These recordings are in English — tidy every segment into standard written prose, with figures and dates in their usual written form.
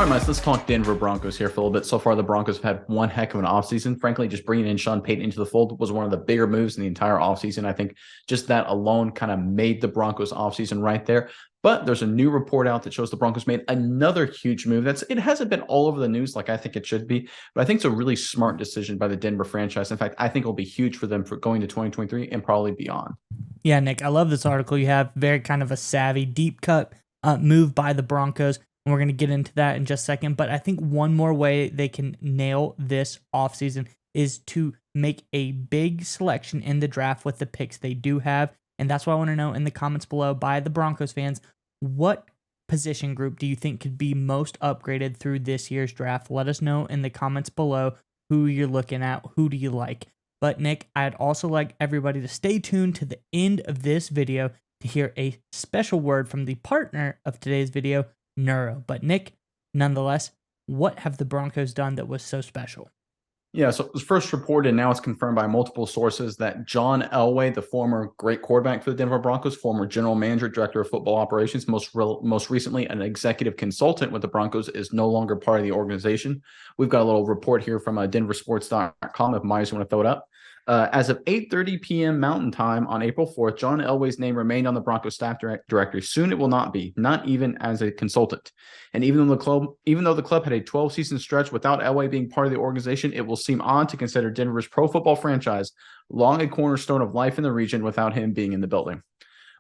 Mike, let's talk Denver Broncos here for a little bit. So far, the Broncos have had one heck of an offseason. Frankly, just bringing in Sean Payton into the fold was one of the bigger moves in the entire offseason. I think just that alone kind of made the Broncos offseason right there. But there's a new report out that shows the Broncos made another huge move. It hasn't been all over the news like I think it should be, but I think it's a really smart decision by the Denver franchise. In fact, I think it'll be huge for them for going to 2023 and probably beyond. Yeah, Nick, I love this article. You have very kind of a savvy, deep cut move by the Broncos. And we're going to get into that in just a second. But I think one more way they can nail this offseason is to make a big selection in the draft with the picks they do have. And that's what I want to know in the comments below by the Broncos fans. What position group do you think could be most upgraded through this year's draft? Let us know in the comments below who you're looking at. Who do you like? But Nick, I'd also like everybody to stay tuned to the end of this video to hear a special word from the partner of today's video, Neuro. But Nick, nonetheless, what have the Broncos done that was so special? Yeah, so it was first reported, now it's confirmed by multiple sources that John Elway, the former great quarterback for the Denver Broncos, former general manager, director of football operations, most recently an executive consultant with the Broncos, is no longer part of the organization. We've got a little report here from denversports.com if Myers want to throw it up. As of 8:30 p.m. Mountain Time on April 4th, John Elway's name remained on the Broncos staff directory. Soon it will not be, not even as a consultant. And even though the club had a 12-season stretch without Elway being part of the organization, it will seem odd to consider Denver's pro football franchise long a cornerstone of life in the region without him being in the building.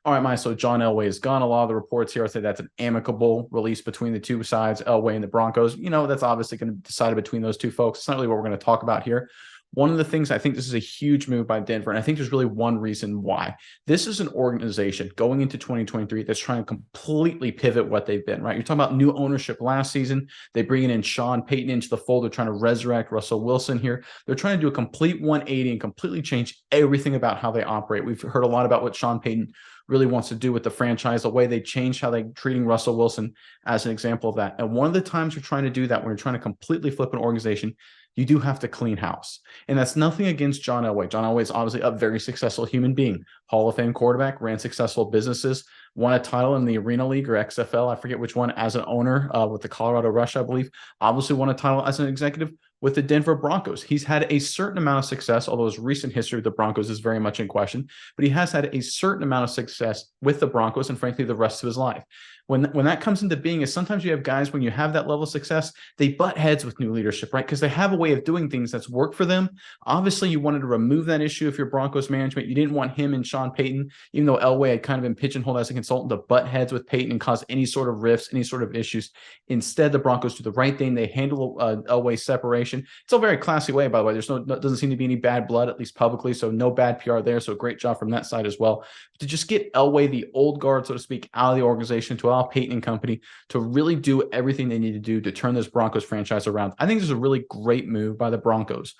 All right, Mike, so John Elway is gone. A lot of the reports here say that's an amicable release between the two sides, Elway and the Broncos. That's obviously going to be decided between those two folks. It's not really what we're going to talk about here. One of the things, I think this is a huge move by Denver, and I think there's really one reason why. This is an organization going into 2023 that's trying to completely pivot what they've been, right? You're talking about new ownership last season. They bring in Sean Payton into the fold. They're trying to resurrect Russell Wilson here. They're trying to do a complete 180 and completely change everything about how they operate. We've heard a lot about what Sean Payton really wants to do with the franchise, the way they changed how they're treating Russell Wilson as an example of that. And one of the times you're trying to do that, when you're trying to completely flip an organization, you do have to clean house. And that's nothing against John Elway. John Elway is obviously a very successful human being, Hall of Fame quarterback, ran successful businesses, won a title in the Arena League or XFL, I forget which one, as an owner with the Colorado Rush, I believe. Obviously won a title as an executive with the Denver Broncos. He's had a certain amount of success, although his recent history with the Broncos is very much in question, but he has had a certain amount of success with the Broncos and frankly, the rest of his life. When that comes into being is sometimes you have guys, when you have that level of success, they butt heads with new leadership, right? Because they have a way of doing things that's worked for them. Obviously, you wanted to remove that issue if you're Broncos management. You didn't want him and Sean Payton, even though Elway had kind of been pigeonholed as a consultant, to butt heads with Payton and cause any sort of rifts, any sort of issues. Instead, the Broncos do the right thing. They handle Elway's separation. It's a very classy way, by the way. Doesn't seem to be any bad blood, at least publicly, so no bad PR there. So great job from that side as well. To just get Elway, the old guard, so to speak, out of the organization, to allow Payton and company to really do everything they need to do to turn this Broncos franchise around. I think this is a really great move by the Broncos.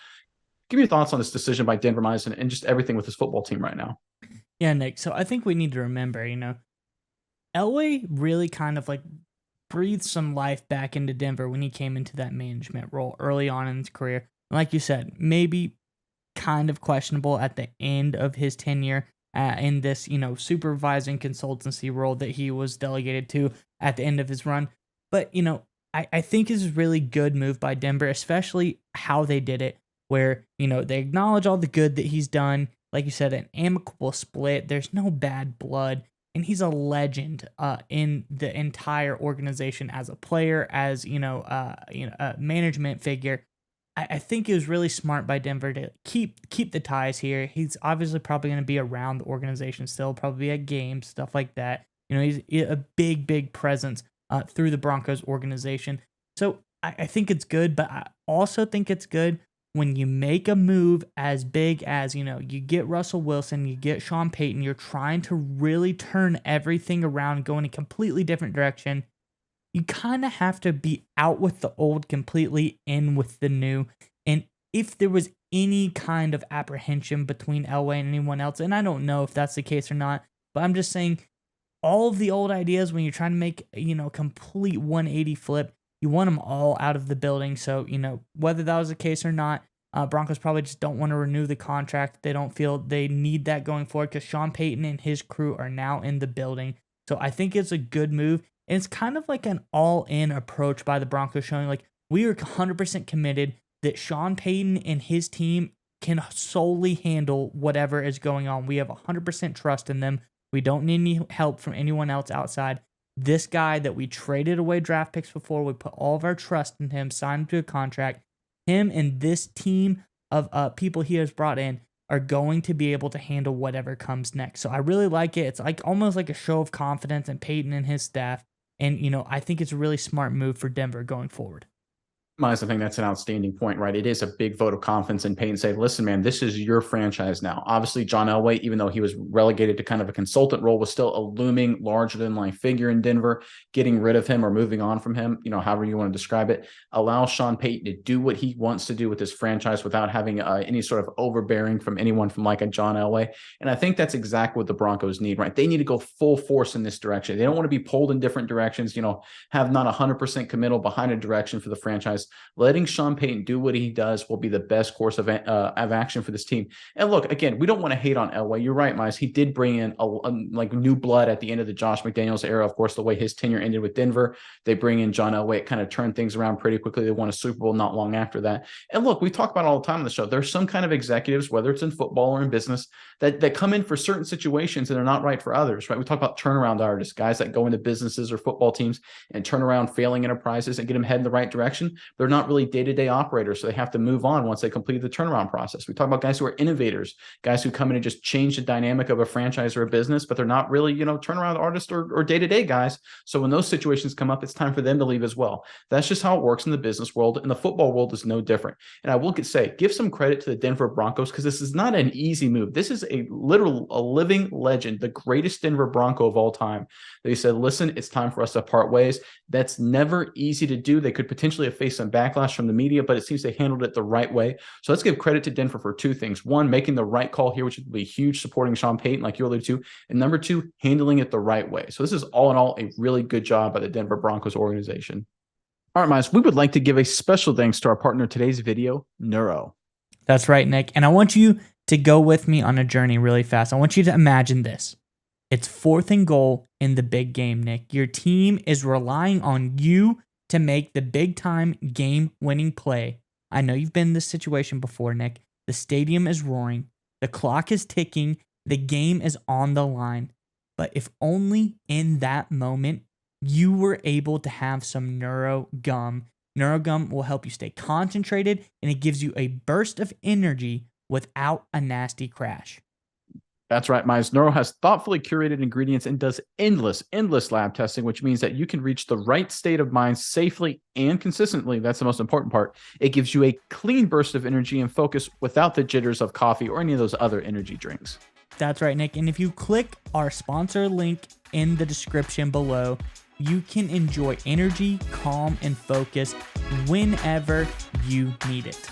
Give me your thoughts on this decision by Denver Myers and just everything with this football team right now. Yeah, Nick. So I think we need to remember, Elway really kind of breathed some life back into Denver when he came into that management role early on in his career. Like you said, maybe kind of questionable at the end of his tenure in this, supervising consultancy role that he was delegated to at the end of his run. But, I think it's a really good move by Denver, especially how they did it, where, they acknowledge all the good that he's done. Like you said, an amicable split. There's no bad blood. And he's a legend in the entire organization as a player, as, a management figure. I think it was really smart by Denver to keep the ties here. He's obviously probably going to be around the organization still, probably be at games, stuff like that. He's a big presence through the Broncos organization. So I think it's good, but I also think it's good when you make a move as big as, you get Russell Wilson, you get Sean Payton, you're trying to really turn everything around, go in a completely different direction. You kind of have to be out with the old completely, in with the new. And if there was any kind of apprehension between Elway and anyone else, and I don't know if that's the case or not, but I'm just saying all of the old ideas, when you're trying to make, complete 180 flip, you want them all out of the building. So, whether that was the case or not, Broncos probably just don't want to renew the contract. They don't feel they need that going forward because Sean Payton and his crew are now in the building. So I think it's a good move. And it's kind of like an all-in approach by the Broncos, showing like we are 100% committed that Sean Payton and his team can solely handle whatever is going on. We have 100% trust in them. We don't need any help from anyone else outside. This guy that we traded away draft picks before, we put all of our trust in him, signed him to a contract. Him and this team of people he has brought in are going to be able to handle whatever comes next. So I really like it. It's like almost like a show of confidence in Peyton and his staff. And, I think it's a really smart move for Denver going forward. Miles, I think that's an outstanding point, right? It is a big vote of confidence in Payton saying, listen, man, this is your franchise now. Obviously, John Elway, even though he was relegated to kind of a consultant role, was still a looming larger-than-life figure in Denver. Getting rid of him or moving on from him, however you want to describe it, allows Sean Payton to do what he wants to do with his franchise without having any sort of overbearing from anyone from like a John Elway. And I think that's exactly what the Broncos need, right? They need to go full force in this direction. They don't want to be pulled in different directions, have not 100% committal behind a direction for the franchise. Letting Sean Payton do what he does will be the best course of action for this team. And look, again, we don't want to hate on Elway. You're right, Miles. He did bring in like new blood at the end of the Josh McDaniels era. Of course, the way his tenure ended with Denver, they bring in John Elway. It kind of turned things around pretty quickly. They won a Super Bowl not long after that. And look, we talk about it all the time on the show. There's some kind of executives, whether it's in football or in business, that come in for certain situations and they're not right for others, right? We talk about turnaround artists, guys that go into businesses or football teams and turn around failing enterprises and get them heading the right direction. They're not really day-to-day operators, so they have to move on once they complete the turnaround process. We talk about guys who are innovators, guys who come in and just change the dynamic of a franchise or a business, but they're not really, turnaround artists or day-to-day guys. So when those situations come up, it's time for them to leave as well. That's just how it works in the business world, and the football world is no different. And I will say, give some credit to the Denver Broncos, because this is not an easy move. This is a living legend, the greatest Denver Bronco of all time. They said, listen, it's time for us to part ways. That's never easy to do. They could potentially have faced some backlash from the media, but it seems they handled it the right way. So let's give credit to Denver for two things. One, making the right call here, which would be huge, supporting Sean Payton, like you alluded to. And number two, handling it the right way. So this is all in all a really good job by the Denver Broncos organization. All right, Miles, we would like to give a special thanks to our partner in today's video, Neuro. That's right, Nick. And I want you to go with me on a journey really fast. I want you to imagine this. It's 4th and goal in the big game, Nick. Your team is relying on you to make the big-time game-winning play. I know you've been in this situation before, Nick. The stadium is roaring. The clock is ticking. The game is on the line. But if only in that moment you were able to have some Neuro Gum. Neuro Gum will help you stay concentrated, and it gives you a burst of energy without a nasty crash. That's right, Miles. Neuro has thoughtfully curated ingredients and does endless lab testing, which means that you can reach the right state of mind safely and consistently. That's the most important part. It gives you a clean burst of energy and focus without the jitters of coffee or any of those other energy drinks. That's right, Nick. And if you click our sponsor link in the description below, you can enjoy energy, calm, and focus whenever you need it.